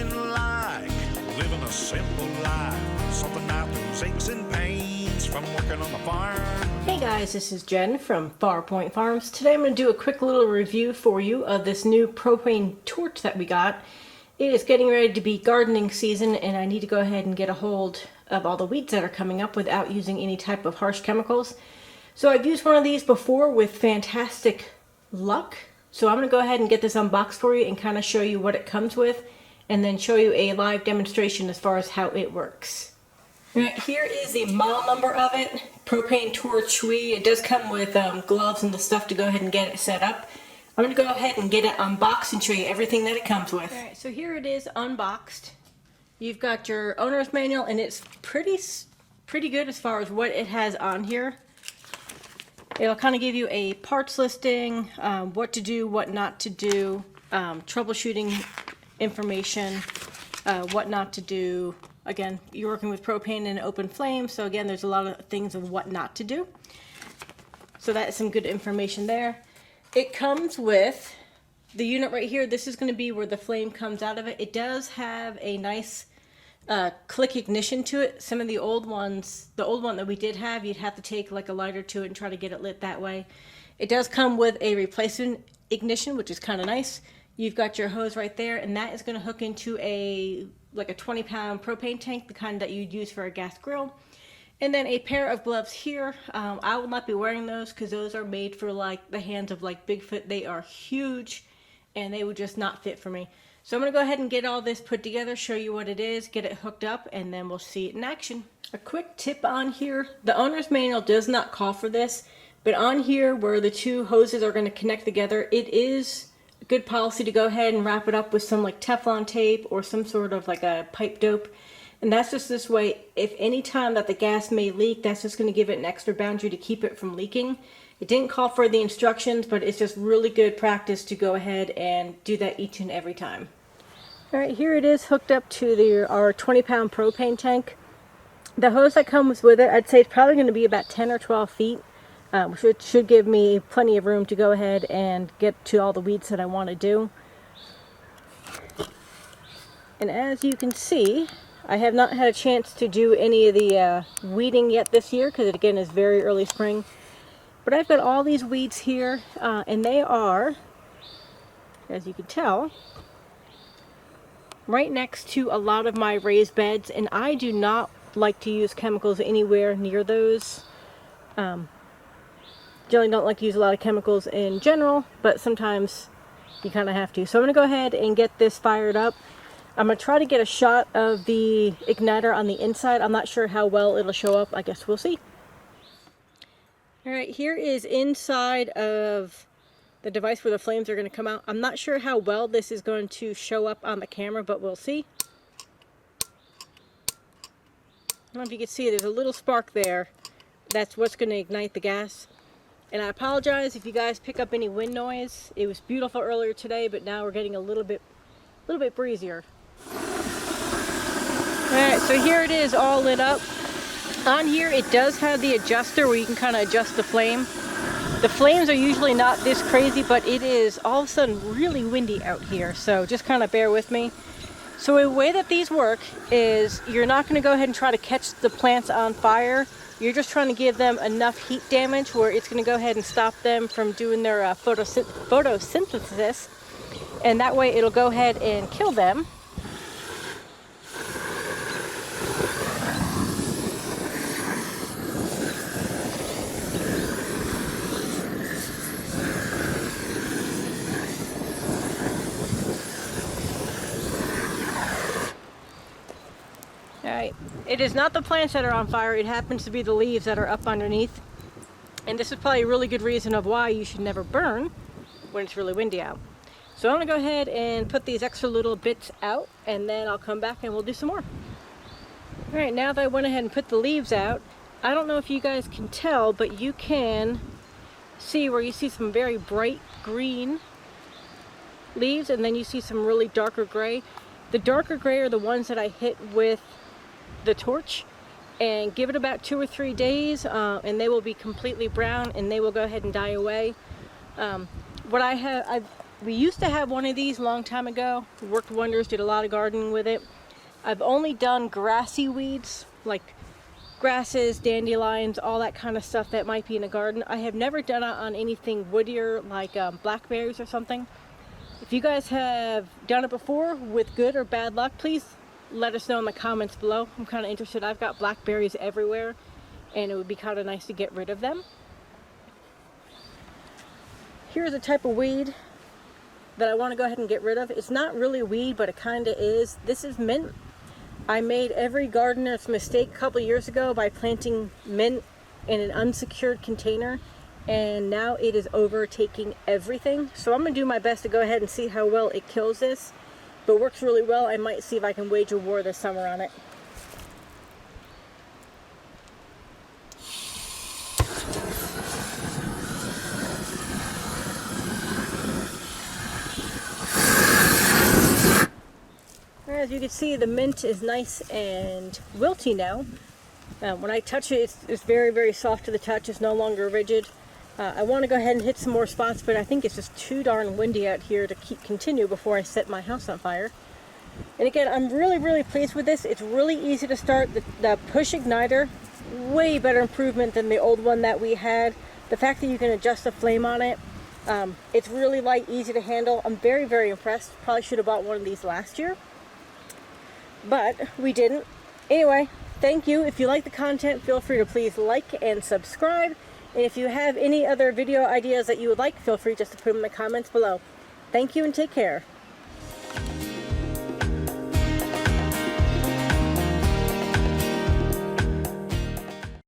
nothing like living a simple life. Something out those aches and pains from working on the farm. Hey guys, this is Jen from Farpoint Farms. Today I'm going to do a quick little review for you of this new propane torch that we got. It is getting ready to be gardening season and I need to go ahead and get a hold of all the weeds that are coming up without using any type of harsh chemicals. So I've used one of these before with fantastic luck. So I'm going to go ahead and get this unboxed for you and kind of show you what it comes with and then show you a live demonstration as far as how it works. Right, here is the model number of it, Propane Torch Wii. It does come with gloves and the stuff to go ahead and get it set up. I'm going to go ahead and get it unboxed and show you everything that it comes with. Alright, so here it is unboxed. You've got your owner's manual and it's pretty good as far as what it has on here. It'll kind of give you a parts listing, what to do, what not to do, troubleshooting information, what not to do. Again, you're working with propane and open flame, so again, there's a lot of things of what not to do. So that's some good information there. It comes with the unit right here. This is going to be where the flame comes out of it. It does have a nice click ignition to it. Some of the old ones, the old one that we did have, you'd have to take like a lighter to it and try to get it lit that way. It does come with a replacement ignition, which is kind of nice. You've got your hose right there, and that is going to hook into a 20-pound propane tank, the kind that you'd use for a gas grill. And then a pair of gloves here. I will not be wearing those because those are made for like the hands of like Bigfoot. They are huge and they would just not fit for me. So I'm going to go ahead and get all this put together, show you what it is, get it hooked up, and then we'll see it in action. A quick tip on here, the owner's manual does not call for this, but on here where the two hoses are going to connect together, it is a good policy to go ahead and wrap it up with some like Teflon tape or some sort of like a pipe dope. And that's just this way, if any time that the gas may leak, that's just going to give it an extra boundary to keep it from leaking. It didn't call for the instructions, but it's just really good practice to go ahead and do that each and every time. Alright, here it is hooked up to our 20-pound propane tank. The hose that comes with it, I'd say it's probably going to be about 10 or 12 feet, which should give me plenty of room to go ahead and get to all the weeds that I want to do. And as you can see, I have not had a chance to do any of the weeding yet this year because it again is very early spring. But I've got all these weeds here and they are, as you can tell, right next to a lot of my raised beds, and I do not like to use chemicals anywhere near those. Generally don't like to use a lot of chemicals in general, but sometimes you kind of have to. So I'm going to go ahead and get this fired up. I'm going to try to get a shot of the igniter on the inside. I'm not sure how well it'll show up. I guess we'll see. Alright, here is inside of the device where the flames are going to come out. I'm not sure how well this is going to show up on the camera, but we'll see. I don't know if you can see, there's a little spark there. That's what's going to ignite the gas. And I apologize if you guys pick up any wind noise. It was beautiful earlier today, but now we're getting a little bit breezier. Alright, so here it is all lit up. On here it does have the adjuster where you can kind of adjust the flame. The flames are usually not this crazy, but it is all of a sudden really windy out here, so just kind of bear with me. So the way that these work is you're not going to go ahead and try to catch the plants on fire. You're just trying to give them enough heat damage where it's going to go ahead and stop them from doing their photosynthesis, and that way it'll go ahead and kill them. Alright, it is not the plants that are on fire, it happens to be the leaves that are up underneath. And this is probably a really good reason of why you should never burn when it's really windy out. So I'm going to go ahead and put these extra little bits out, and then I'll come back and we'll do some more. Alright, now that I went ahead and put the leaves out, I don't know if you guys can tell, but you can see where you see some very bright green leaves, and then you see some really darker gray. The darker gray are the ones that I hit with the torch, and give it about 2 or 3 days and they will be completely brown and they will go ahead and die away. What I've We used to have one of these a long time ago. It worked wonders, did a lot of gardening with it. I've only done grassy weeds, like grasses, dandelions, all that kind of stuff that might be in a garden. I have never done it on anything woodier like blackberries or something. If you guys have done it before with good or bad luck, please let us know in the comments below. I'm kind of interested. I've got blackberries everywhere and it would be kind of nice to get rid of them. Here's a type of weed that I want to go ahead and get rid of. It's not really a weed, but it kind of is. This is mint. I made every gardener's mistake a couple years ago by planting mint in an unsecured container, and now it is overtaking everything. So I'm going to do my best to go ahead and see how well it kills this. If it works really well, I might see if I can wage a war this summer on it. As you can see, the mint is nice and wilty now. When I touch it, it's very, very soft to the touch. It's no longer rigid. I want to go ahead and hit some more spots, but I think it's just too darn windy out here to continue before I set my house on fire. And again, I'm really, really pleased with this. It's really easy to start. The push igniter, way better improvement than the old one that we had. The fact that you can adjust the flame on it, it's really light, easy to handle. I'm very, very impressed. Probably should have bought one of these last year, but we didn't. Anyway, thank you. If you like the content, feel free to please like and subscribe. And if you have any other video ideas that you would like, feel free just to put them in the comments below. Thank you and take care.